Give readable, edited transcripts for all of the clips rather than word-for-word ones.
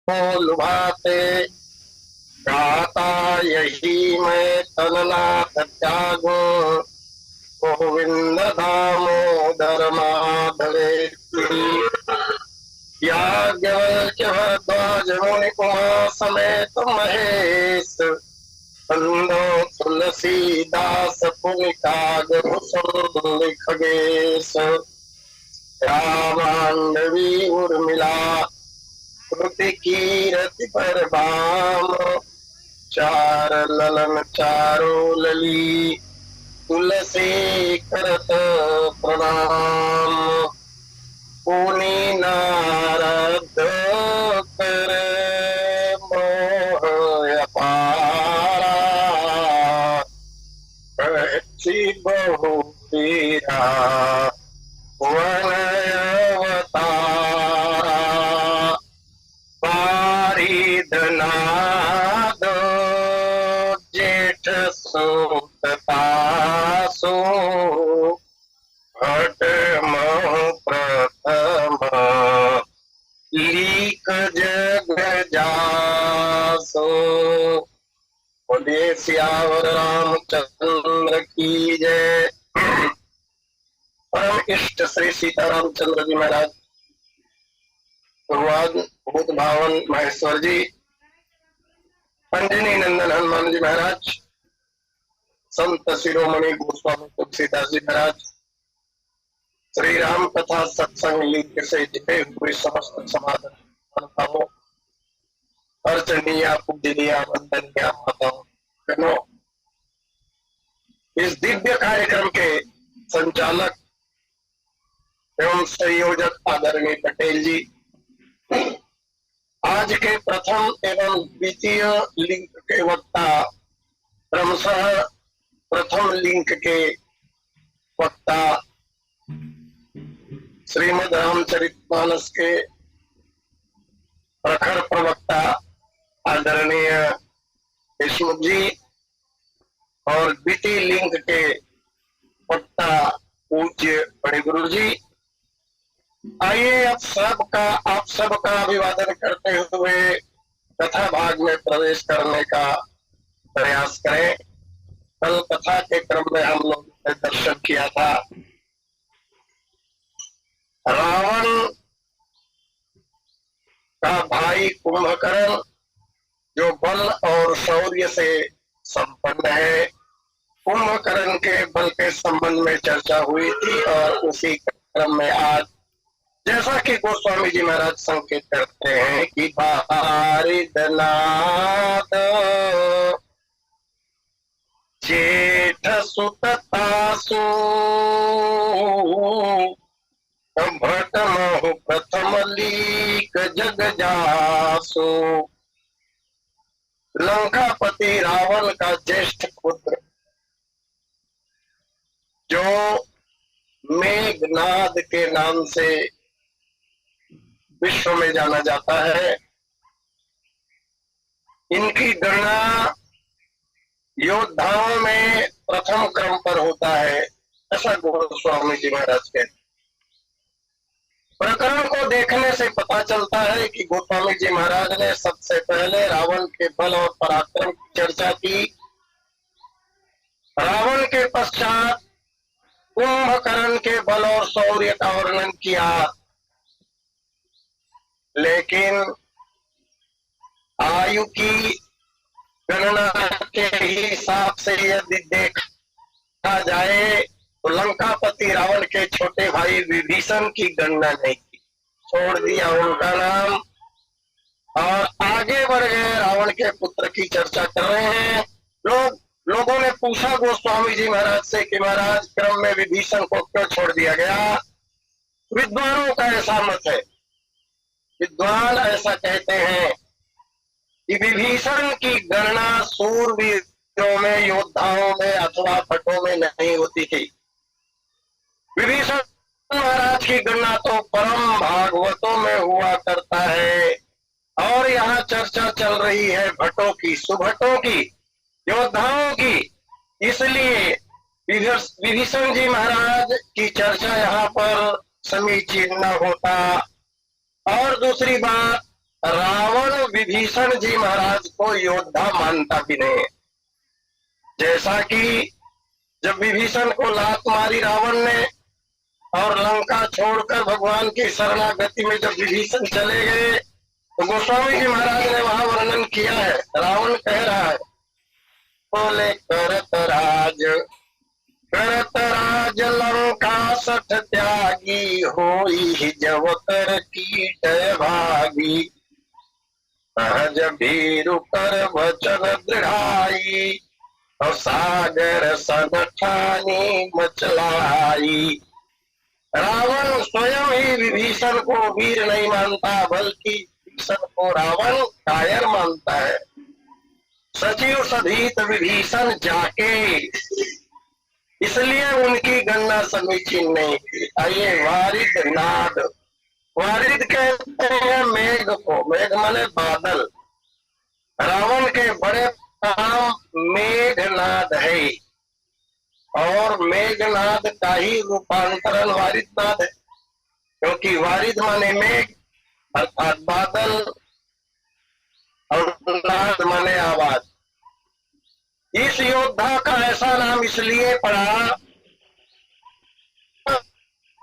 बोल भाते गाता यही मैं तननाथ त्यागो गोविंद दामोदर माधवे याज्ञवल्क्य भरद्वाज मुनि उमा समेत महेश बंदो तुलसीदास पुनिकाग भूषण खगेश रामांडवी उर्मिला श्रुति कीरति पर बाम चार ललन चारो लली तुलसी करत प्रणाम पुनि नारद कर मोह अपारा बहु पीरा वन अवतारा पारिधनाद जेठ सुततासु भट मह प्रथम लीक जग जासो। बोलिए सियावर रामचंद्र की जय। परम इष्ट श्री सीतारामचंद्र जी महाराज भगवान भूत भावन महेश्वर जी अंजनी नंदन हनुमान जी महाराज संत शिरोमणि गोस्वामी तुलसीदास जी महाराज श्री राम कथा सत्संग लिंक से जुटे हुए समस्त समाधान अर्चनीय पूजनीय वंदनीय माताओं बहनों, इस दिव्य कार्यक्रम के संचालक एवं संयोजक आदरणीय पटेल जी, आज के प्रथम एवं द्वितीय लिंक के वक्ता क्रमशः प्रथम लिंक के वक्ता श्रीमद् रामचरितमानस के प्रखर प्रवक्ता आदरणीय देशमुख जी और द्वितीय लिंक के वक्ता पूज्य बड़े गुरु जी, आइए आप सबका अभिवादन करते हुए कथा भाग में प्रवेश करने का प्रयास करें। कल कथा के क्रम में हम लोग ने दर्शन किया था रावण का भाई कुंभकर्ण जो बल और शौर्य से संपन्न है। कुंभकर्ण के बल के संबंध में चर्चा हुई थी और उसी क्रम में आज जैसा कि गोस्वामी जी महाराज संकेत करते हैं कि पारिधनाद जेठ सुततासु भट महु प्रथम लीक जग जासु। लंकापति रावण का ज्येष्ठ पुत्र जो मेघनाद के नाम से विश्व में जाना जाता है, इनकी गणना योद्धाओं में प्रथम क्रम पर होता है, ऐसा गोस्वामी जी महाराज कहते। प्रकरण को देखने से पता चलता है कि गोस्वामी जी महाराज ने सबसे पहले रावण के बल और पराक्रम की चर्चा की। रावण के पश्चात कुंभकर्ण के बल और शौर्य का वर्णन किया, लेकिन आयु की गणना के हिसाब से यदि देखा जाए तो लंकापति रावण के छोटे भाई विभीषण की गणना नहीं की, छोड़ दिया उनका नाम और आगे बढ़ गए। रावण के पुत्र की चर्चा कर रहे हैं। लोगों ने पूछा गोस्वामी जी महाराज से कि महाराज क्रम में विभीषण को क्यों छोड़ दिया गया। विद्वानों का ऐसा मत है, विद्वान ऐसा कहते हैं कि विभीषण की गणना सूरवीरों में, योद्धाओं में अथवा भटों में नहीं होती थी। विभीषण महाराज की गणना तो परम भागवतों में हुआ करता है और यहाँ चर्चा चल रही है भटों की, सुभटों की, योद्धाओं की, इसलिए विभीषण जी महाराज की चर्चा यहाँ पर समीचीन न होता। और दूसरी बात, रावण विभीषण जी महाराज को योद्धा मानता भी नहीं है। जैसा कि जब विभीषण को लात मारी रावण ने और लंका छोड़कर भगवान की शरणागति में जब विभीषण चले गए, तो गोस्वामी जी महाराज ने वहां वर्णन किया है। रावण कह रहा है, बोले करत राज लंका सठ त्यागी, होई जब कर कीट भागी, सहज भीरु कर वचन दृढ़ाई, और सागर सन ठानी मचलाई। रावण स्वयं ही विभीषण को वीर नहीं मानता, बल्कि विभीषण को रावण कायर मानता है। सचिव सधीत विभीषण जाके, इसलिए उनकी गणना समीचीन नहीं थी। आइए वारिद नाद, वारिद कहते हैं मेघ को, मेघ माने बादल। रावण के बड़े काम मेघनाद है, और मेघनाद का ही रूपांतरण वारिदनाद है, क्योंकि वारिद माने मेघ अर्थात बादल, और नाद माने आवाज। इस योद्धा का ऐसा नाम इसलिए पड़ा,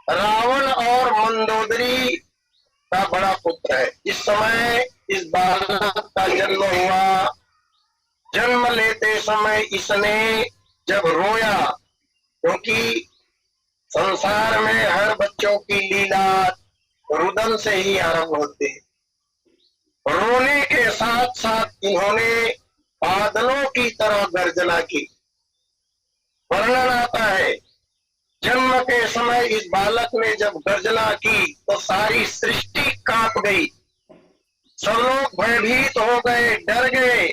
रावण और मंदोदरी का बड़ा पुत्र है। इस समय इस बालक का जन्म हुआ। जन्म लेते समय इसने जब रोया, क्योंकि संसार में हर बच्चों की लीला रुदन से ही आरंभ होती है। रोने के साथ साथ इन्होंने बादलों की तरह गर्जना की। वर्णन आता है, जन्म के समय इस बालक ने जब गर्जना की तो सारी सृष्टि कांप गई, सब लोग भयभीत हो गए, डर गए,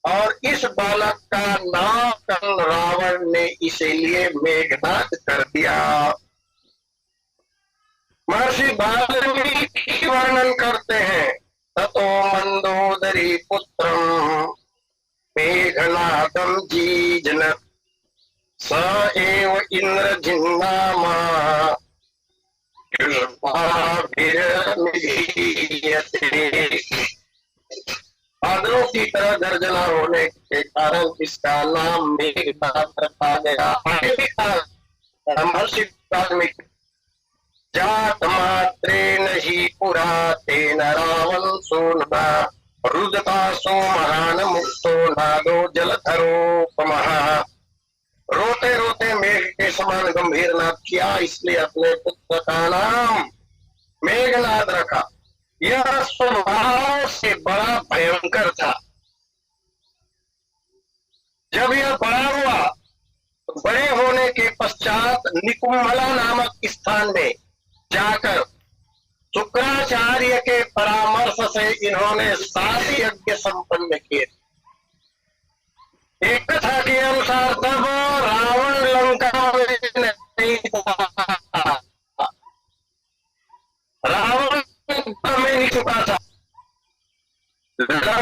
और इस बालक का नाम रावण ने इसीलिए मेघनाद कर दिया। महर्षि वाल्मीकि वर्णन करते हैं, ततो मंदोदरी पुत्रम मेघनादम जीजन, स एव इंद्रजिन्नामा बादलों की तरह गर्जना होने के कारण इसका नाम मेघनाद रखा गया। महर्षि वाल्मीकि, जात मात्रेण ही पुरा तेन रावण सोनदा, रुदतासो महान मुक्तो नादो जलधरोपमः। रोते रोते मेघ के समान गंभीर नाद किया, इसलिए अपने पुत्र का नाम मेघनाद रखा। यह स्वभाव से बड़ा भयंकर था। जब यह बड़ा हुआ, बड़े होने के पश्चात निकुंभला नामक स्थान में जाकर शुक्राचार्य के परामर्श से इन्होंने 7 यज्ञ संपन्न किए। एक कथा के अनुसार तब रावण लंका में नहीं था, रावण में नहीं छुपा था, लंका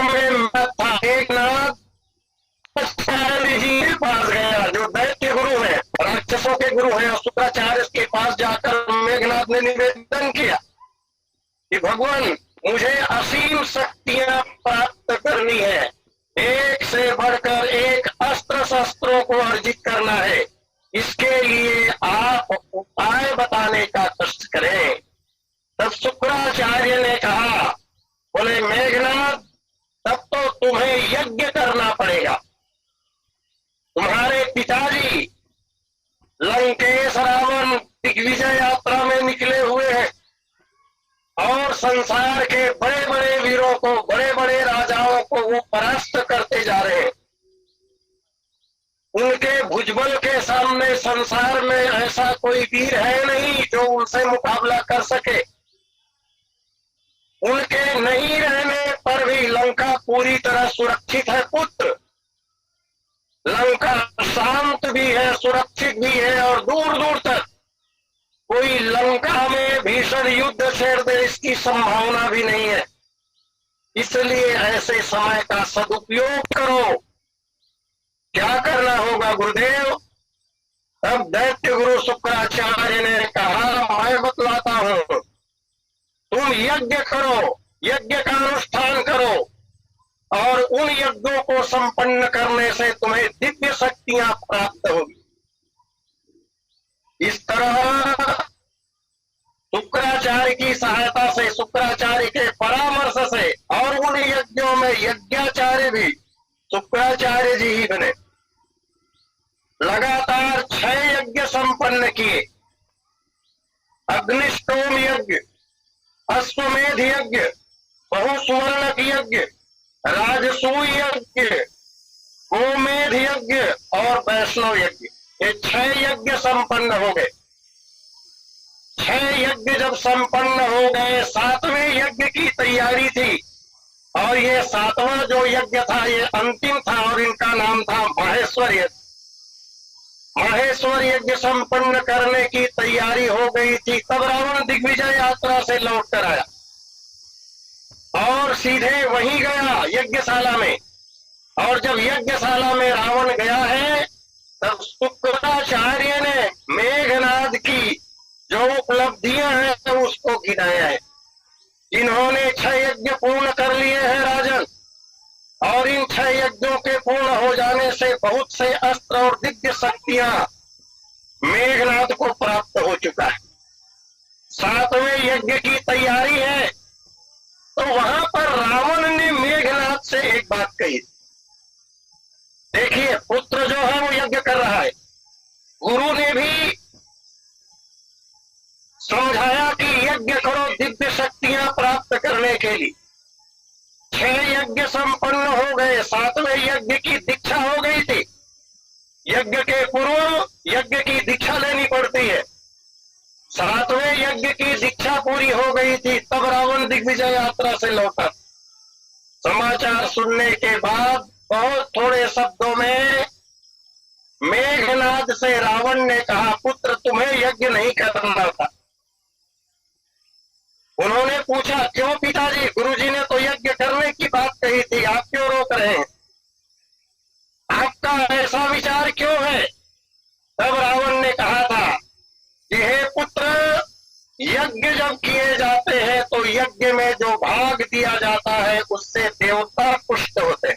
में था। एक नाथ जी के पास गया, जो दैत्य गुरु है, राक्षसों के गुरु है, शुक्राचार्य के पास जाकर मेघनाथ ने निवेदन किया कि भगवान, मुझे असीम शक्तियां प्राप्त करनी है, एक से बढ़कर एक अस्त्र शस्त्रों को अर्जित करना है। इसके लिए आप उपाय बताने का कष्ट करें। तब शुक्राचार्य ने कहा, बोले मेघनाथ, तब तो तुम्हें यज्ञ करना पड़ेगा। तुम्हारे पिताजी लंकेश रावण दिग्विजय यात्रा में निकले हुए हैं और संसार के बड़े बड़े वीरों को, बड़े बड़े राजाओं को वो परास्त करते जा रहे हैं। उनके भुजबल के सामने संसार में ऐसा कोई वीर है नहीं जो उनसे मुकाबला कर सके। उनके नहीं रहने पर भी लंका पूरी तरह सुरक्षित है पुत्र। लंका शांत भी है, सुरक्षित भी है, और दूर दूर तक कोई लंका में भीषण युद्ध छेड़ दे इसकी संभावना भी नहीं है। इसलिए ऐसे समय का सदुपयोग करो। क्या करना होगा गुरुदेव? तब दैत्य गुरु शुक्राचार्य ने कहा, मैं बतलाता हूं, तुम यज्ञ करो। यज्ञ का अनुष्ठान करो और उन यज्ञों को संपन्न करने से तुम्हें दिव्य शक्तियां प्राप्त होगी। इस तरह शुक्राचार्य की सहायता से, शुक्राचार्य के परामर्श से, और उन यज्ञों में यज्ञाचार्य भी शुक्राचार्य जी ही बने। लगातार 6 यज्ञ संपन्न किए। अग्निष्टोम यज्ञ, अश्वमेध यज्ञ, बहुसुवर्णक यज्ञ, राजसूय यज्ञ, गोमेध यज्ञ और वैष्णव यज्ञ। ये 6 यज्ञ संपन्न हो गए। 6 यज्ञ जब संपन्न हो गए, 7वें यज्ञ की तैयारी थी और ये 7वां जो यज्ञ था ये अंतिम था और इनका नाम था माहेश्वर यज्ञ। माहेश्वर यज्ञ संपन्न करने की तैयारी हो गई थी, तब रावण दिग्विजय यात्रा से लौट कर आया और सीधे वहीं गया यज्ञशाला में। और जब यज्ञशाला में रावण गया है तब शुक्राचार्य ने मेघनाद की जो उपलब्धियां हैं उसको गिनाया है। इन्होंने 6 यज्ञ पूर्ण कर लिए हैं राजन, और इन 6 यज्ञों के पूर्ण हो जाने से बहुत से अस्त्र और दिव्य शक्तियां मेघनाद को प्राप्त हो चुका है। 7वें यज्ञ की तैयारी है तो वहां पर रावण ने मेघनाद से एक बात कही। देखिए, पुत्र जो है वो यज्ञ कर रहा है, गुरु ने भी समझाया कि यज्ञ करो दिव्य शक्तियां प्राप्त करने के लिए। 6 यज्ञ संपन्न हो गए, 7वें यज्ञ की दीक्षा हो गई थी। यज्ञ के पूर्व यज्ञ की दीक्षा लेनी पड़ती है। 7वें यज्ञ की दीक्षा पूरी हो गई थी, तब रावण दिग्विजय यात्रा से लौटा। समाचार सुनने के बाद बहुत थोड़े शब्दों में मेघनाद से रावण ने कहा, पुत्र तुम्हें यज्ञ नहीं करना था। उन्होंने पूछा, क्यों पिताजी? गुरुजी ने तो यज्ञ करने की बात कही थी, आप क्यों रोक रहे हैं? आपका ऐसा विचार क्यों है? तब रावण ने कहा था कि हे पुत्र, यज्ञ जब किए जाते हैं तो यज्ञ में जो भाग दिया जाता है उससे देवता पुष्ट होते हैं।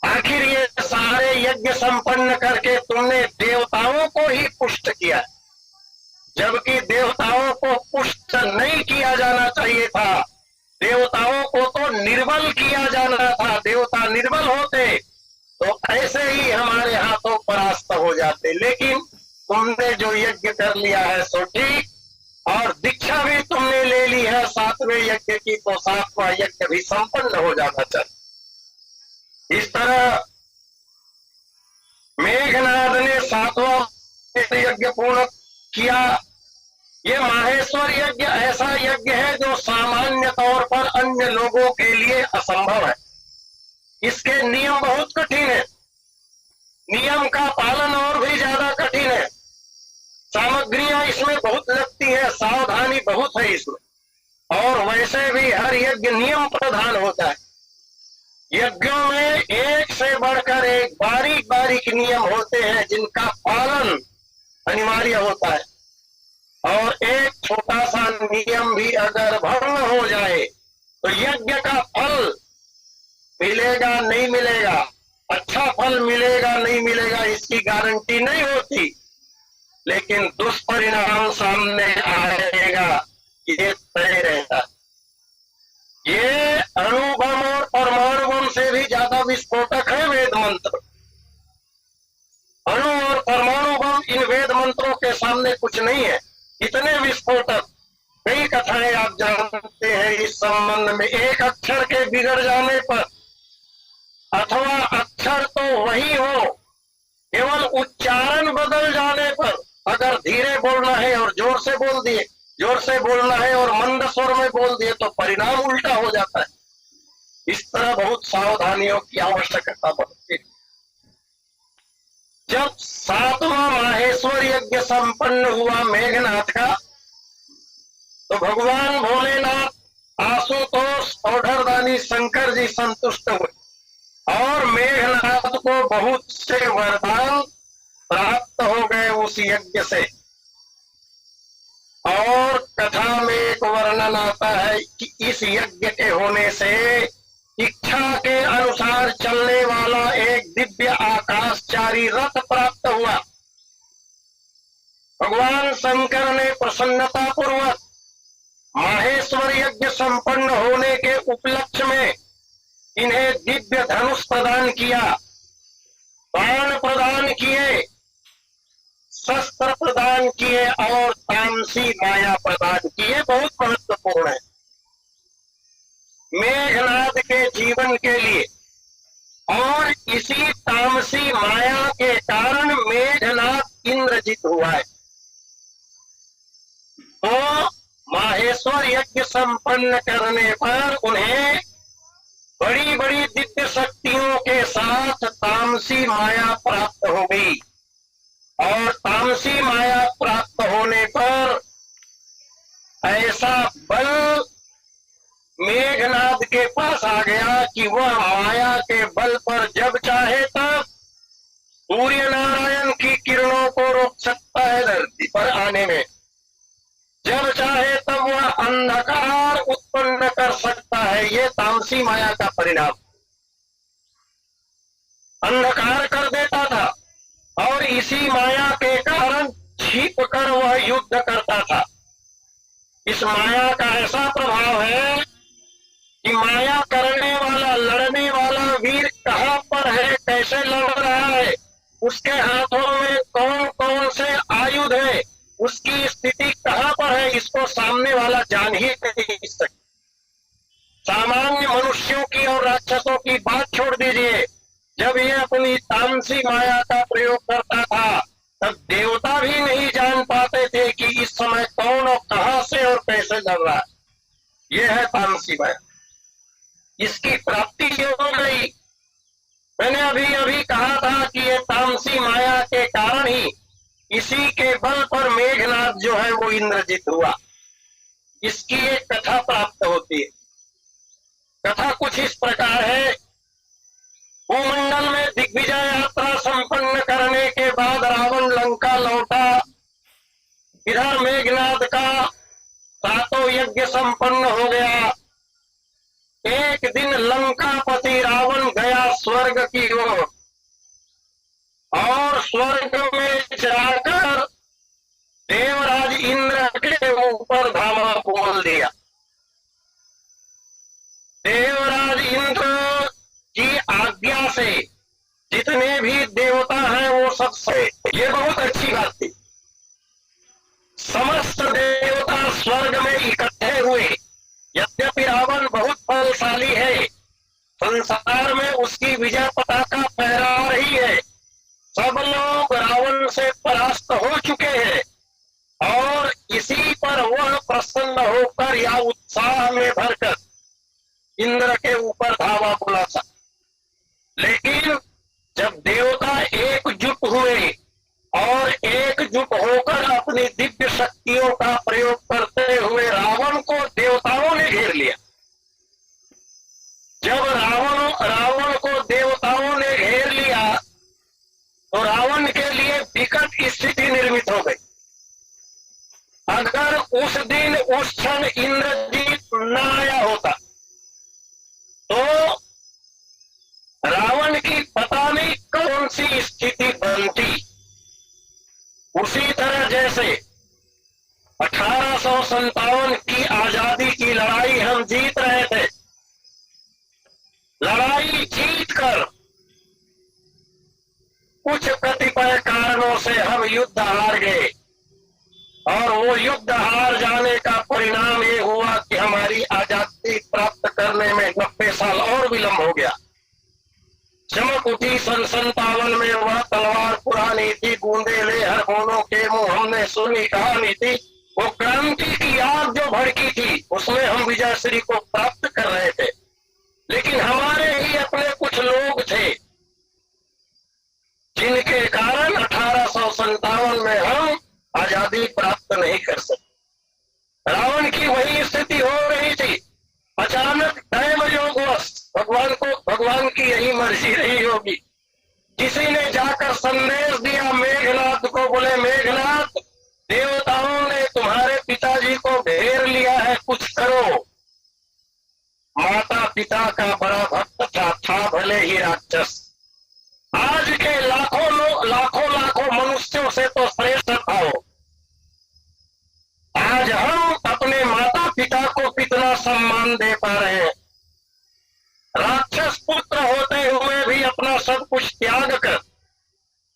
आखिर ये सारे यज्ञ संपन्न करके तुमने देवताओं को ही पुष्ट किया, जबकि देवताओं को पुष्ट नहीं किया जाना चाहिए था। देवताओं को तो निर्बल किया जाना था। देवता निर्बल होते तो ऐसे ही हमारे हाथों परास्त हो जाते। लेकिन तुमने जो यज्ञ कर लिया है सो ठीक, और दीक्षा भी तुमने ले ली है 7वें यज्ञ की, तो 7वां यज्ञ भी संपन्न हो जाना चाहिए। इस तरह मेघनाद ने 7वां यज्ञ पूर्ण किया। ये माहेश्वर यज्ञ ऐसा यज्ञ है जो सामान्य तौर पर अन्य लोगों के लिए असंभव है। इसके नियम बहुत कठिन है, नियम का पालन और भी ज्यादा कठिन है। सामग्रियां इसमें बहुत लगती है, सावधानी बहुत है इसमें, और वैसे भी हर यज्ञ नियम प्रधान होता है। यज्ञों में एक से बढ़कर एक बारीक बारीक नियम होते हैं जिनका पालन अनिवार्य होता है, और एक छोटा सा नियम भी अगर भंग हो जाए तो यज्ञ का फल मिलेगा नहीं मिलेगा, अच्छा फल मिलेगा नहीं मिलेगा, इसकी गारंटी नहीं होती, लेकिन दुष्परिणाम सामने आएगा, ये तय रहता। ये अणुबम और परमाणु बम से भी ज्यादा विस्फोटक है वेद मंत्र। अणु और परमाणु बम इन वेद मंत्रों के सामने कुछ नहीं है, इतने विस्फोटक। कई कथाएं आप जानते हैं इस संबंध में। एक अक्षर के बिगड़ जाने पर, अथवा अक्षर तो वही हो, केवल उच्चारण बदल जाने पर, अगर धीरे बोलना है और जोर से बोल दिए, जोर से बोलना है और मंद स्वर में बोल दिए तो परिणाम उल्टा हो जाता है। इस तरह बहुत सावधानियों की आवश्यकता पड़ती है। जब 7वां माहेश्वर यज्ञ संपन्न हुआ मेघनाथ का, तो भगवान भोलेनाथ, आशुतोष, औढ़रदानी शंकर जी संतुष्ट हुए और मेघनाथ को बहुत से वरदान प्राप्त हो गए उस यज्ञ से। और कथा में एक वर्णन आता है कि इस यज्ञ के होने से इच्छा के अनुसार चलने वाला एक दिव्य आकाशचारी रथ प्राप्त हुआ। भगवान शंकर ने प्रसन्नता पूर्वक माहेश्वर यज्ञ संपन्न होने के उपलक्ष्य में इन्हें दिव्य धनुष प्रदान किया, बाण प्रदान किए, शस्त्र प्रदान किए और तामसी माया प्रदान किए। बहुत महत्वपूर्ण है मेघनाद के जीवन के लिए। और इसी तामसी माया के कारण मेघनाद इंद्रजित हुआ है। तो माहेश्वर यज्ञ संपन्न करने पर उन्हें बड़ी बड़ी दिव्य शक्तियों के साथ तामसी माया प्राप्त हो गई। और तामसी माया प्राप्त होने पर ऐसा बल मेघनाद के पास आ गया कि वह माया के बल पर जब चाहे तब सूर्य नारायण की किरणों को रोक सकता है धरती पर आने में, जब चाहे तब वह अंधकार उत्पन्न कर सकता है। ये तामसी माया का परिणाम, अंधकार कर देता था और इसी माया के कारण छिप कर वह युद्ध करता था। इस माया का ऐसा प्रभाव है कि माया करने वाला, लड़ने वाला वीर कहाँ पर है, कैसे लड़ रहा है, उसके हाथों में कौन कौन से आयुध है, उसकी स्थिति कहाँ पर है, इसको सामने वाला जान ही नहीं सकता। सामान्य मनुष्यों की और राक्षसों की बात छोड़ दीजिए, जब ये अपनी तामसी माया का प्रयोग करता था तब देवता भी नहीं जान पाते थे कि इस समय कौन और कहां से और कैसे लड़ रहा है। यह है तामसी माया, इसकी प्राप्ति हो गई। मैंने अभी अभी कहा था कि ये तामसी माया के कारण ही, इसी के बल पर मेघनाद जो है वो इंद्रजित हुआ। इसकी एक कथा प्राप्त होती है। कथा कुछ इस प्रकार है। भूमंडल में दिग्विजय यात्रा संपन्न करने के बाद रावण लंका लौटा। इधर मेघनाद का सातों यज्ञ संपन्न हो गया। एक दिन लंकापति रावण गया स्वर्ग की ओर और स्वर्ग में जाकर देवराज इंद्र के ऊपर धावा बोल दिया। देवराज इंद्र की आज्ञा से जितने भी देवता हैं वो सब से, ये बहुत अच्छी बात थी। समस्त देवता स्वर्ग में इकट्ठे हुए। यद्यपि रावण बहुत बलशाली है, संसार में उसकी विजय पताका फहरा रही है, सब लोग रावण से परास्त हो चुके हैं और इसी पर वह प्रसन्न होकर या उत्साह में भरकर इंद्र के ऊपर धावा बोला था। लेकिन जब देवता एकजुट हुए और एकजुट होकर अपनी दिव्य शक्तियों का प्रयोग करते हुए रावण को देवताओं ने घेर लिया। जब रावण को देवताओं ने घेर लिया तो रावण के लिए विकट स्थिति निर्मित हो गई। अगर उस दिन उस क्षण इंद्रजीत न आया होता तो रावण की पता नहीं कौन सी स्थिति बनती। उसी तरह जैसे 1857 की आजादी की लड़ाई हम जीत रहे थे, लड़ाई जीतकर कुछ कतिपय कारणों से हम युद्ध हार गए और वो युद्ध हार जाने का परिणाम ये हुआ कि हमारी आजादी प्राप्त करने में 90 साल और विलंब हो गया। चमक उठी सन 57 में वह तलवार पुरानी थी, गूंदे ले हर बोलों के मुंह हमने सुनी कहानी थी। वो क्रांति की आग जो भड़की थी उसमें हम विजय श्री को प्राप्त कर रहे थे। लेकिन हमारे ही अपने कुछ लोग थे जिनके कारण 1857 में हम आजादी प्राप्त नहीं कर सके। रावण की वही स्थिति हो रही थी। अचानक दैव योगवश भगवान की यही मर्जी रही होगी, किसी ने जाकर संदेश दिया मेघनाथ को, बोले मेघनाथ, देवताओं ने तुम्हारे पिताजी को घेर लिया है, कुछ करो। पिता का बड़ा भक्त था भले ही राक्षस। आज के लाखों मनुष्यों से तो श्रेष्ठ था वो। आज हम अपने माता पिता को कितना सम्मान दे पा रहे हैं। राक्षस पुत्र होते हुए भी अपना सब कुछ त्याग कर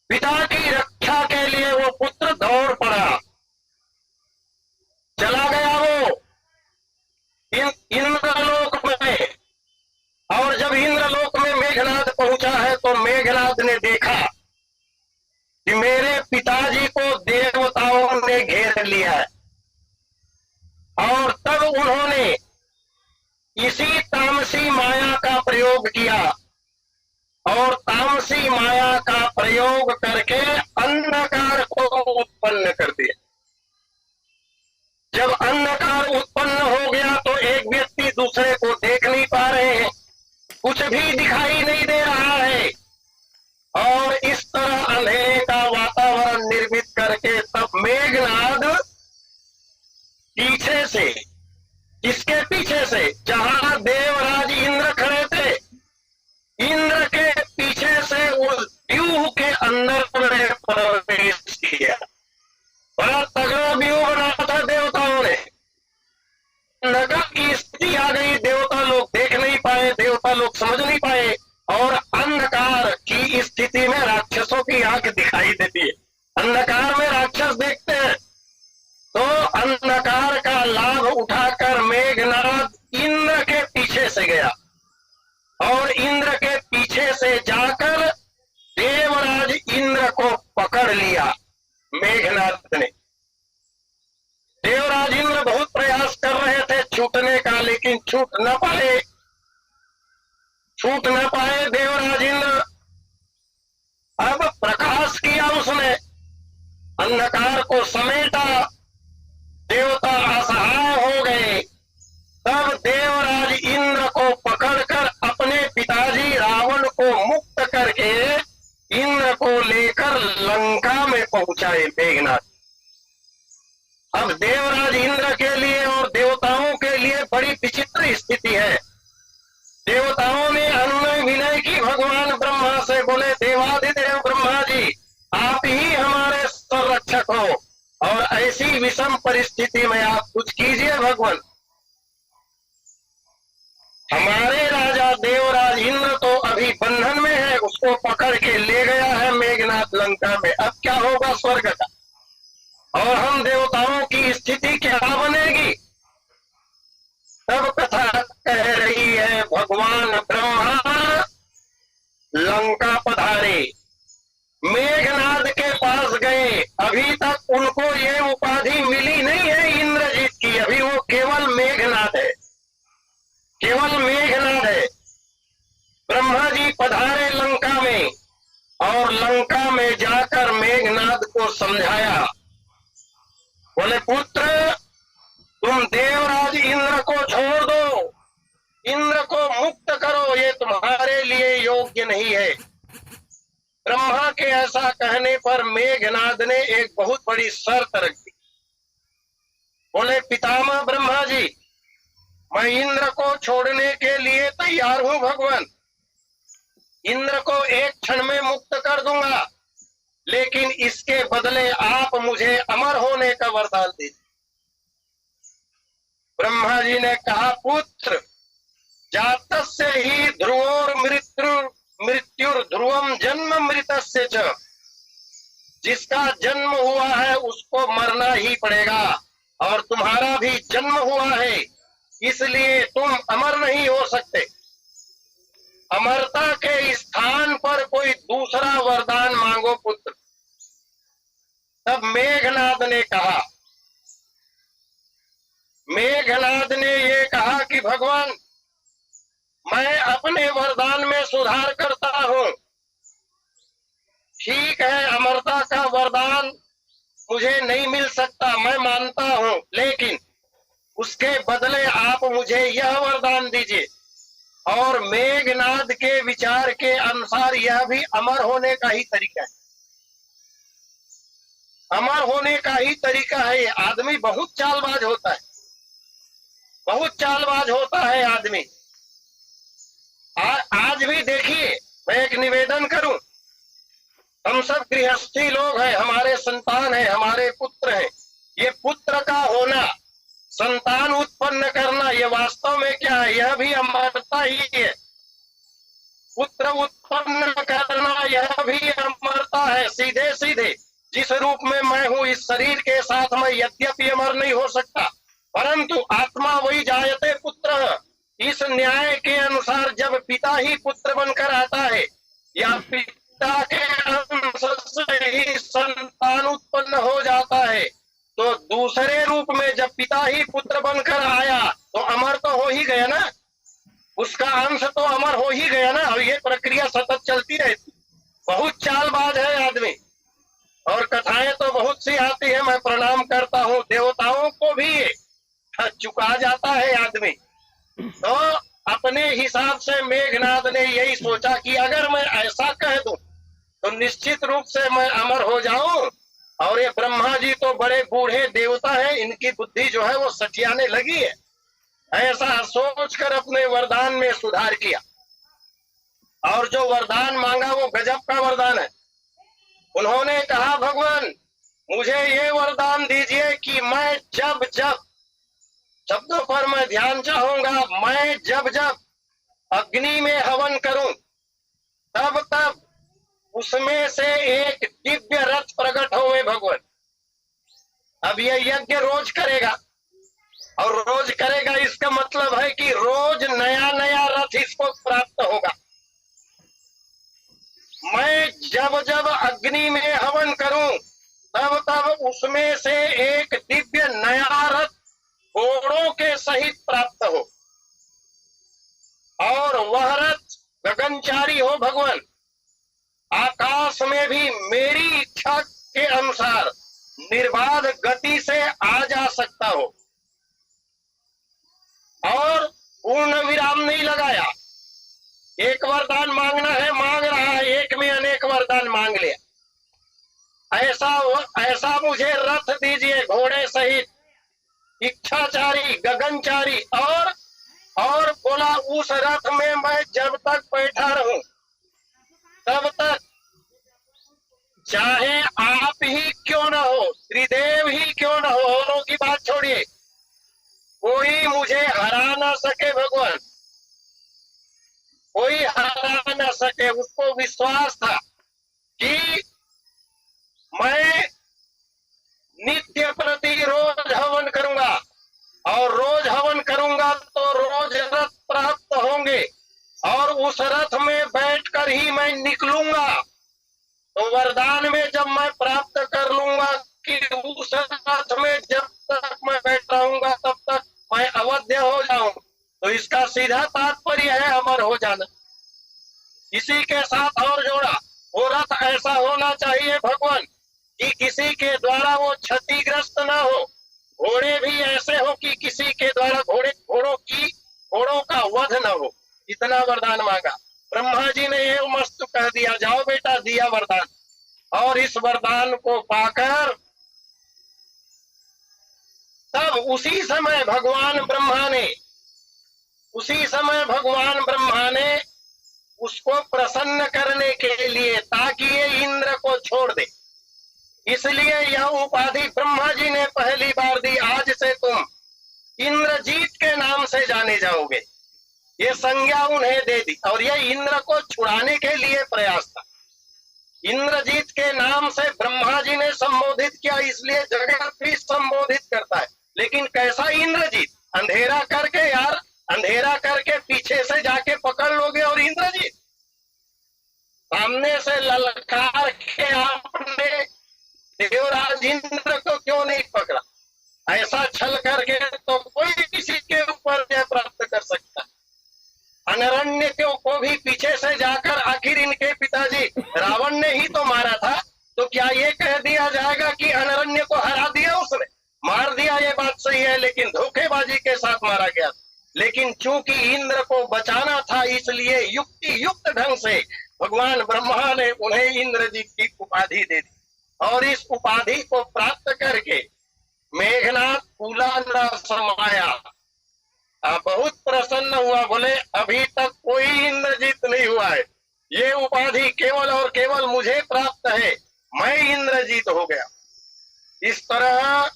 पिता की रक्षा के लिए वो पुत्र दौड़ पड़ा, चला गया वो इंद्रलोक में। और जब इंद्रलोक में मेघनाद पहुंचा है तो मेघनाद ने देखा कि मेरे पिताजी को देवताओं ने घेर लिया है। और तब उन्होंने इसी तामसी माया का प्रयोग किया और तामसी माया का प्रयोग करके अंधकार को उत्पन्न कर दिया। जब अंधकार उत्पन्न हो गया तो एक व्यक्ति दूसरे को देख नहीं पा रहे हैं, कुछ भी दिखाई नहीं दे रहा है। और इस तरह अंधेरे का वातावरण निर्मित करके तब मेघनाद पीछे से, इसके पीछे से जहां देवराज इंद्र खड़े थे, इंद्र के पीछे से उस व्यूह के अंदर प्रवेश किया। बड़ा तगड़ा व्यूह बना था देवताओं ने। नगर की स्थिति आ गई, देवता लोग देख नहीं पाए, देवता लोग समझ नहीं पाए। और अंधकार की स्थिति में राक्षसों की आंख दिखाई देती है। अंधकार में राक्षस देखते हैं तो अंधकार का लाभ उठाकर मेघनाद इंद्र के पीछे से गया और इंद्र के पीछे से जाकर देवराज इंद्र को पकड़ लिया मेघनाद ने। देवराज इंद्र बहुत प्रयास कर रहे थे छूटने का, लेकिन छूट न पाए देवराज इंद्र। अब प्रकाश किया उसने, अंधकार को समेटा, देवता असहाय हो गए। तब देवराज इंद्र को पकड़कर अपने पिताजी रावण को मुक्त करके इंद्र को लेकर लंका में पहुंचाए मेघनाद। अब देवराज इंद्र के लिए और देवताओं के लिए बड़ी विचित्र स्थिति है। देवताओं ने अनुनय विनय की भगवान ब्रह्मा से, बोले देवाधिदेव ब्रह्मा जी, आप ही हमारे संरक्षक हो और ऐसी विषम परिस्थिति में आप कुछ कीजिए भगवान। हमारे राजा देवराज इंद्र तो अभी बंधन में है, उसको पकड़ के ले गया है मेघनाद लंका में। अब क्या होगा स्वर्ग का, और हम देवताओं की स्थिति क्या बनेगी। तब कथा कह रही है भगवान ब्रह्मा लंका पधारे, मेघनाद के पास गए। अभी तक उनको ये उपाधि मिली नहीं है इंद्रजीत की, अभी वो केवल मेघनाद है, केवल मेघनाद है। ब्रह्मा जी पधारे लंका में और लंका में जाकर मेघनाद को समझाया। बोले पुत्र, तुम देवराज इंद्र को छोड़ दो, इंद्र को मुक्त करो, ये तुम्हारे लिए योग्य नहीं है। ब्रह्मा के ऐसा कहने पर मेघनाद ने एक बहुत बड़ी शर्त रख दी। बोले पितामह ब्रह्मा जी, मैं इंद्र को छोड़ने के लिए तैयार हूं भगवान, इंद्र को एक क्षण में मुक्त कर दूंगा, लेकिन इसके बदले आप मुझे अमर होने का वरदान दीजिए। ब्रह्मा जी ने कहा पुत्र, जातस्य ही ध्रुवोर मृत्युर ध्रुवम जन्म मृतस्य च, जिसका जन्म हुआ है उसको मरना ही पड़ेगा, और तुम्हारा भी जन्म हुआ है, इसलिए तुम अमर नहीं हो सकते। अमरता के स्थान पर कोई दूसरा वरदान मांगो पुत्र। तब मेघनाद ने कहा, मेघनाद ने ये कहा कि भगवान, मैं अपने वरदान में सुधार करता हूं। ठीक है, अमरता का वरदान मुझे नहीं मिल सकता, मैं मानता हूं, लेकिन उसके बदले आप मुझे यह वरदान दीजिए। और मेघनाद के विचार के अनुसार यह भी अमर होने का ही तरीका है, अमर होने का ही तरीका है। आदमी बहुत चालबाज होता है, बहुत चालबाज होता है आदमी। आज भी देखिए, मैं एक निवेदन करूं, हम सब गृहस्थी लोग हैं, हमारे संतान है, हमारे पुत्र हैं। ये पुत्र का होना, संतान उत्पन्न करना, ये वास्तव में क्या है? यह भी अमरता ही है। पुत्र उत्पन्न करना यह भी अमरता है। सीधे सीधे जिस रूप में मैं हूं, इस शरीर के साथ मैं यद्यपि अमर नहीं हो सकता, परंतु आत्मा वही जायते पुत्र। इस न्याय के अनुसार जब पिता ही पुत्र बनकर आता है, या पिता के अंश से ही संतान उत्पन्न हो जाता है, तो दूसरे रूप में जब पिता ही पुत्र बनकर आया तो अमर तो हो ही गया ना, उसका अंश तो अमर हो ही गया ना। और ये प्रक्रिया सतत चलती रहती। बहुत चालबाज है आदमी, और कथाएं तो बहुत सी आती है। मैं प्रणाम करता हूँ, देवताओं को भी चुका जाता है आदमी। तो अपने हिसाब से मेघनाथ ने यही सोचा कि अगर मैं ऐसा कह दूं तो निश्चित रूप से मैं अमर हो जाऊं। और ये ब्रह्मा जी तो बड़े बूढ़े देवता हैं, इनकी बुद्धि जो है वो सठियाने लगी है। ऐसा सोचकर अपने वरदान में सुधार किया, और जो वरदान मांगा वो गजब का वरदान है। उन्होंने कहा, भगवान मुझे ये वरदान दीजिए कि मैं जब जब, शब्दों पर मैं ध्यान चाहूंगा, मैं जब जब अग्नि में हवन करूं तब तब उसमें से एक दिव्य रथ प्रकट होवे भगवान। अब ये यज्ञ रोज करेगा, और रोज करेगा इसका मतलब है कि रोज नया नया रथ इसको प्राप्त होगा। मैं जब जब अग्नि में हवन करूं तब तब उसमें से एक दिव्य नया रथ घोड़ों के सहित प्राप्त हो, और वह रथ गगनचारी हो भगवान, आकाश में भी मेरी इच्छा के अनुसार निर्बाध गति से आ जा सकता हो। और पूर्ण विराम नहीं लगाया। एक वरदान मांगना है, मांग रहा है, एक में अनेक वरदान मांग लिया। ऐसा मुझे रथ दीजिए घोड़े सहित, इच्छाचारी, गगनचारी, और बोला उस रथ में मैं जब तक बैठा रहूं तब तक, चाहे आप ही क्यों न हो, त्रिदेव ही क्यों न हो, औरों की बात छोड़िए, कोई मुझे हरा ना सके भगवान, कोई हरा ना सके। उसको विश्वास था कि मैं नित्य प्रति रोज हवन करूंगा, और रोज हवन करूंगा तो रोज रथ प्राप्त होंगे, और उस रथ में बैठकर ही मैं निकलूंगा। तो वरदान में जब मैं प्राप्त कर लूंगा कि उस रथ में जब तक मैं बैठ रहूंगा तब तक मैं अवध्य हो जाऊं, तो इसका सीधा तात्पर्य है अमर हो जाना। इसी के साथ और जोड़ा, वो रथ ऐसा होना चाहिए भगवान कि किसी के द्वारा वो क्षतिग्रस्त न हो, घोड़े भी ऐसे हो कि किसी के द्वारा घोड़ों का वध न हो। इतना वरदान मांगा। ब्रह्मा जी ने ये मस्त कह दिया, जाओ बेटा, दिया वरदान। और इस वरदान को पाकर तब उसी समय भगवान ब्रह्मा ने उसको प्रसन्न करने के लिए, ताकि ये इंद्र को छोड़ दे, इसलिए यह उपाधि ब्रह्मा जी ने पहली बार दी। आज से तुम इंद्रजीत के नाम से जाने जाओगे, ये संज्ञा उन्हें दे दी। और ये इंद्र को छुड़ाने के लिए प्रयास था। इंद्रजीत के नाम से ब्रह्मा जी ने संबोधित किया, इसलिए जगत भी संबोधित करता है। लेकिन कैसा इंद्रजीत? अंधेरा करके यार, अंधेरा करके पीछे से जाके पकड़ लोगे, और इंद्रजीत सामने से ललकार के आपने देवराज इंद्र को क्यों नहीं पकड़ा? ऐसा छल करके तो कोई किसी के ऊपर जय प्राप्त कर सकता। अनरण्य को भी पीछे से जाकर, आखिर इनके पिताजी रावण ने ही तो मारा था, तो क्या ये कह दिया जाएगा कि अनरण्य को हरा दिया उसने? मार दिया, ये बात सही है, लेकिन धोखेबाजी के साथ मारा गया। लेकिन चूंकि इंद्र को बचाना था, इसलिए युक्त ढंग से भगवान ब्रह्मा ने उन्हें इंद्रजीत की उपाधि दे दी। और इस उपाधि को प्राप्त करके मेघनाथ फूला न समाया, बहुत प्रसन्न हुआ, बोले अभी तक कोई इंद्रजीत नहीं हुआ है, ये उपाधि केवल और केवल मुझे प्राप्त है, मैं इंद्रजीत हो गया। इस तरह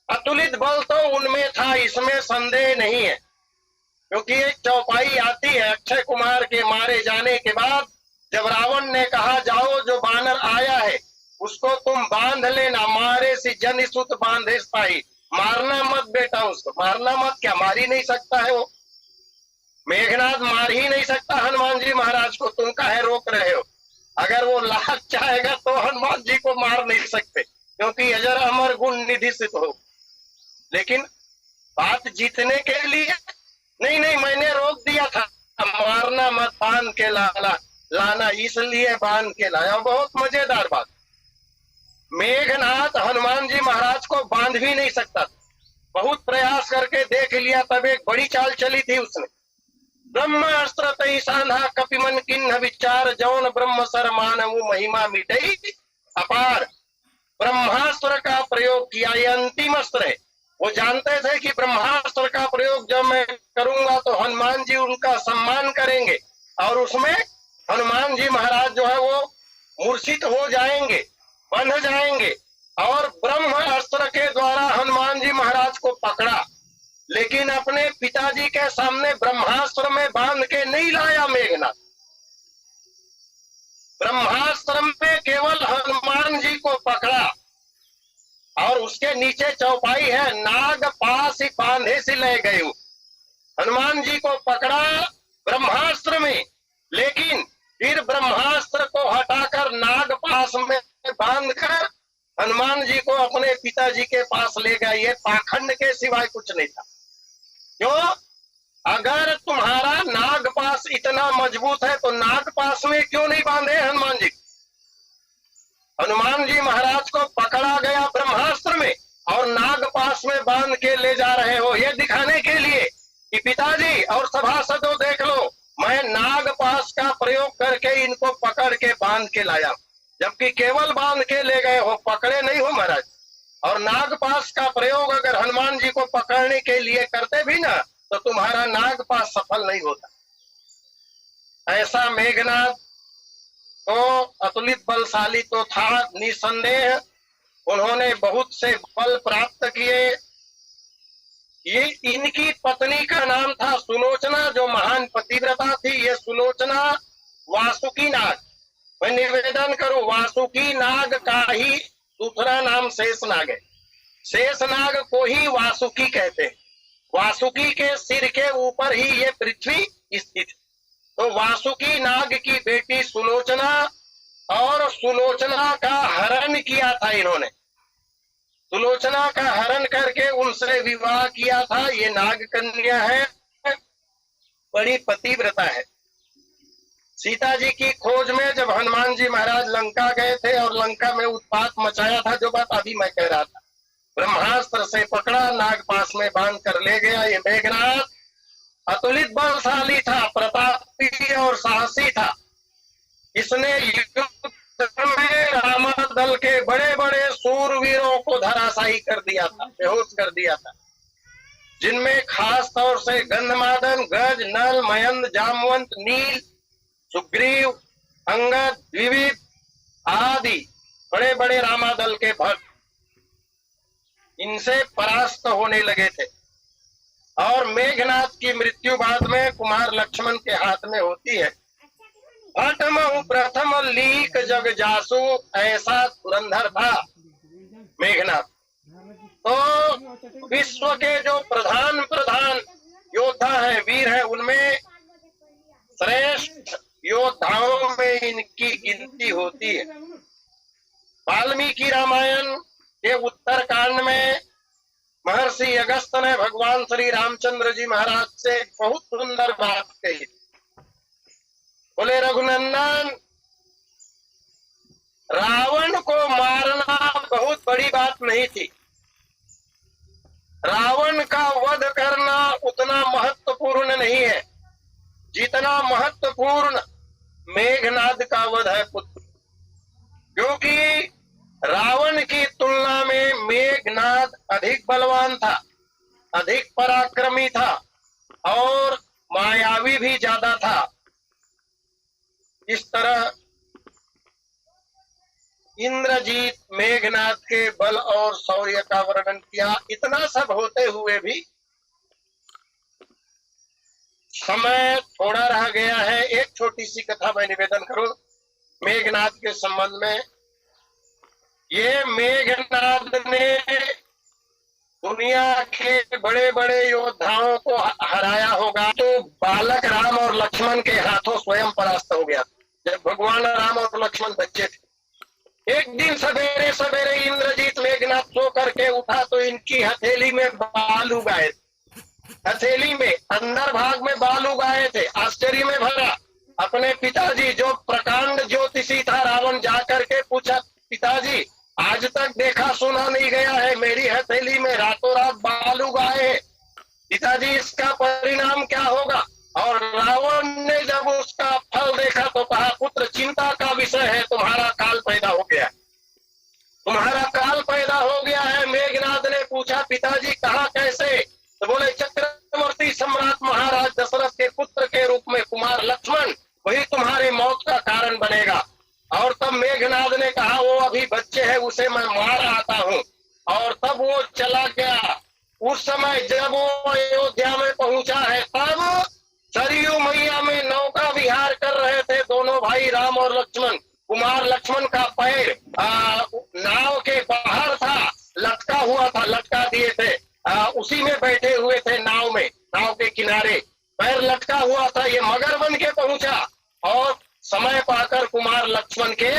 अतुलित बल तो उनमें था, इसमें संदेह नहीं है। क्योंकि एक चौपाई आती है अक्षय कुमार के मारे जाने के बाद, जब रावण ने कहा जाओ जो बानर आया है उसको तुम बांध लेना, मारे से जन सुत बांधे स्थाई, मारना मत बेटा उसको, मारना मत, क्या मार ही नहीं सकता है वो, मेघनाथ मार ही नहीं सकता हनुमान जी महाराज को, तुम काहे रोक रहे हो। अगर वो लाख चाहेगा तो हनुमान जी को मार नहीं सकते, क्योंकि अजर अमर गुण निधि सिद्ध हो। लेकिन बात जीतने के लिए नहीं, मैंने रोक दिया था, मारना मत, बांध के लाना, इसलिए बांध के लाया। बहुत मजेदार बात, मेघनाथ हनुमान जी महाराज को बांध भी नहीं सकता था, बहुत प्रयास करके देख लिया, तब एक बड़ी चाल चली थी उसने, ब्रह्मास्त्र तई साधा कपिमन किन्ह विचार, जौन ब्रह्म सर मानव महिमा मिटई अपार। ब्रह्मास्त्र का प्रयोग किया, ये अंतिम अस्त्र है। वो जानते थे कि ब्रह्मास्त्र का प्रयोग जब मैं करूंगा तो हनुमान जी उनका सम्मान करेंगे, और उसमें हनुमान जी महाराज जो है वो मूर्छित हो जाएंगे, बंध जाएंगे। और ब्रह्म अस्त्र के द्वारा हनुमान जी महाराज को पकड़ा, लेकिन अपने पिताजी के सामने ब्रह्मास्त्र में बांध के नहीं लाया मेघनाथ। ब्रह्मास्त्र में केवल हनुमान जी को पकड़ा, और उसके नीचे चौपाई है, नाग पास बांधे से ले गए। हनुमान जी को पकड़ा ब्रह्मास्त्र में, लेकिन फिर ब्रह्मास्त्र को हटाकर नाग पास में बांधकर हनुमान जी को अपने पिताजी के पास ले गए। ये पाखंड के सिवाय कुछ नहीं था। क्यों? अगर तुम्हारा नाग पास इतना मजबूत है तो नाग पास में क्यों नहीं बांधे हनुमान जी? हनुमान जी महाराज को पकड़ा गया ब्रह्मास्त्र में और नाग पास में बांध के ले जा रहे हो, ये दिखाने के लिए कि पिताजी और सभासदों देख लो, मैं नाग पास का प्रयोग करके इनको पकड़ के बांध के लाया, जबकि केवल बांध के ले गए हो, पकड़े नहीं हो महाराज। और नाग पास का प्रयोग अगर हनुमान जी को पकड़ने के लिए करते भी ना तो तुम्हारा नाग पास सफल नहीं होता। ऐसा मेघनाथ तो अतुलित बलशाली तो था निसंदेह, उन्होंने बहुत से बल प्राप्त किए। ये इनकी पत्नी का नाम था सुलोचना, जो महान पतिव्रता थी। ये सुलोचना वासुकी नाग, मैं निवेदन करूं, वासुकी नाग का ही दूसरा नाम शेषनाग है। शेषनाग को ही वासुकी कहते हैं। वासुकी के सिर के ऊपर ही ये पृथ्वी स्थित। तो वासुकी नाग की बेटी सुलोचना, और सुलोचना का हरण किया था इन्होंने। सुलोचना का हरण करके उनसे विवाह किया था। ये नाग कन्या है, बड़ी पतिव्रता है। सीता जी की खोज में जब हनुमान जी महाराज लंका गए थे और लंका में उत्पात मचाया था, जो बात अभी मैं कह रहा था, ब्रह्मास्त्र से पकड़ा, नाग पास में बांध कर ले गया। ये मेघनाथ अतुलित बलशाली था, प्रतापी और साहसी था। इसने युद्ध में रामदल के बड़े बड़े सूरवीरों को धराशायी कर दिया था, बेहोश कर दिया था, जिनमें खास तौर से गंधमादन, गज, नल, मयंद, जामवंत, नील, सुग्रीव, अंगद, द्विविद आदि बड़े बड़े रामादल के भक्त इनसे परास्त होने लगे थे। और मेघनाथ की मृत्यु बाद में कुमार लक्ष्मण के हाथ में होती है। भटमहु प्रथम लीक जग जासु, ऐसा धुरंधर था मेघनाथ। तो विश्व के जो प्रधान योद्धा है, वीर है, उनमें श्रेष्ठ योद्धाओं में इनकी गिनती होती है। वाल्मीकि रामायण के उत्तर कांड में महर्षि अगस्त्य ने भगवान श्री रामचंद्र जी महाराज से बहुत सुंदर बात कही। बोले रघुनंदन, रावण को मारना बहुत बड़ी बात नहीं थी, रावण का वध करना उतना महत्वपूर्ण नहीं है जितना महत्वपूर्ण मेघनाद का वध है पुत्र। क्योंकि रावण की तुलना में मेघनाद अधिक बलवान था, अधिक पराक्रमी था और मायावी भी ज्यादा था। इस तरह इंद्रजीत मेघनाद के बल और शौर्य का वर्णन किया। इतना सब होते हुए भी समय थोड़ा रह गया है। एक छोटी सी कथा मैं निवेदन करूं मेघनाद के संबंध में। ये मेघनाद ने दुनिया के बड़े बड़े योद्धाओं को हराया होगा, तो बालक राम और लक्ष्मण के हाथों स्वयं परास्त हो गया जब भगवान राम और लक्ष्मण बच्चे थे। एक दिन सवेरे सवेरे इंद्रजीत मेघनाद सो करके उठा तो इनकी हथेली में बाल उगाए, हथेली में अंदर भाग में बाल उगाए थे। आश्चर्य में भरा अपने पिताजी जो प्रकांड ज्योतिषी था रावण जाकर के पूछा, पिताजी आज तक देखा सुना नहीं गया है, मेरी हथेली में रातों रात बाल उगाए हैं, पिताजी इसका परिणाम क्या होगा? और रावण ने जब उसका फल देखा तो कहा, पुत्र चिंता का विषय है, तुम्हारा काल पैदा हो गया, तुम्हारा काल पैदा हो गया है। मेघनाद ने पूछा, पिताजी कहा कैसे? तो बोले, चक्रवर्ती सम्राट महाराज दशरथ के पुत्र के रूप में कुमार लक्ष्मण वही तुम्हारे मौत का कारण बनेगा। और तब मेघनाद ने कहा, वो अभी बच्चे है, उसे मैं मार आता हूँ। और तब वो चला गया। उस समय जब वो अयोध्या में पहुंचा है तब सरयू मैया में नौका विहार कर रहे थे दोनों भाई राम और लक्ष्मण। कुमार लक्ष्मण का पैर नाव के बाहर था, लटका हुआ था, लटका दिए थे, उसी में बैठे हुए थे नाव में, नाव के किनारे पैर लटका हुआ था। ये मगर बन के पहुंचा और समय पाकर कुमार लक्ष्मण के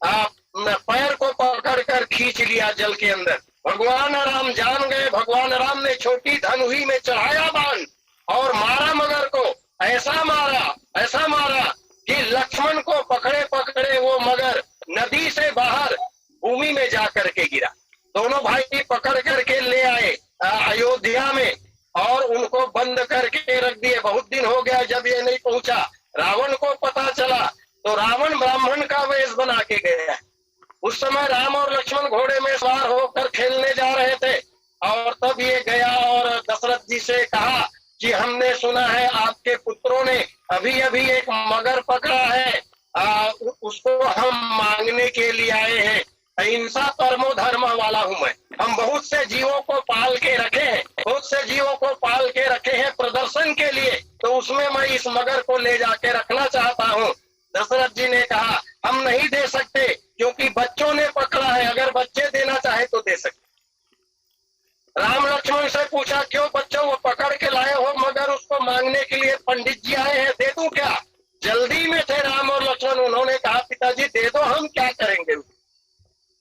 पैर को पकड़ कर खींच लिया जल के अंदर। भगवान राम जान गए। भगवान राम ने छोटी धनुही में चढ़ाया बाण और मारा मगर को, ऐसा मारा कि लक्ष्मण को पकड़े पकड़े वो मगर नदी से बाहर भूमि में जा करके गिरा। दोनों भाई पकड़ करके ले आए अयोध्या में और उनको बंद करके रख दिए। बहुत दिन हो गया जब ये नहीं पहुंचा। रावण को पता चला तो रावण ब्राह्मण का वेश बना के गया। उस समय राम और लक्ष्मण घोड़े में सवार होकर खेलने जा रहे थे और तब ये गया और दशरथ जी से कहा कि हमने सुना है आपके पुत्रों ने अभी अभी एक मगर पकड़ा है, उसको हम मांगने के लिए आए हैं। अहिंसा परमो धर्म वाला हूं मैं। हम बहुत से जीवों को पाल के रखे हैं, बहुत से जीवों को पाल के रखे हैं प्रदर्शन के लिए, तो उसमें मैं इस मगर को ले जाके रखना चाहता हूं। दशरथ जी ने कहा, हम नहीं दे सकते क्योंकि बच्चों ने पकड़ा है, अगर बच्चे देना चाहे तो दे सकते। राम लक्ष्मण से पूछा, क्यों बच्चों? वो पकड़ के लाए हो मगर, उसको मांगने के लिए पंडित जी आए हैं, दे दूं क्या? जल्दी में थे राम और लक्ष्मण। उन्होंने कहा, पिताजी दे दो, हम क्या करेंगे।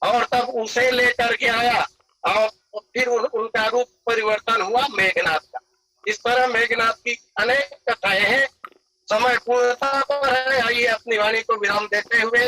और तब उसे लेकर के आया और फिर उनका रूप परिवर्तन हुआ मेघनाद का। इस तरह मेघनाद की अनेक कथाएं हैं। समय पूर्णता पर है। आइए अपनी वाणी को विराम देते हुए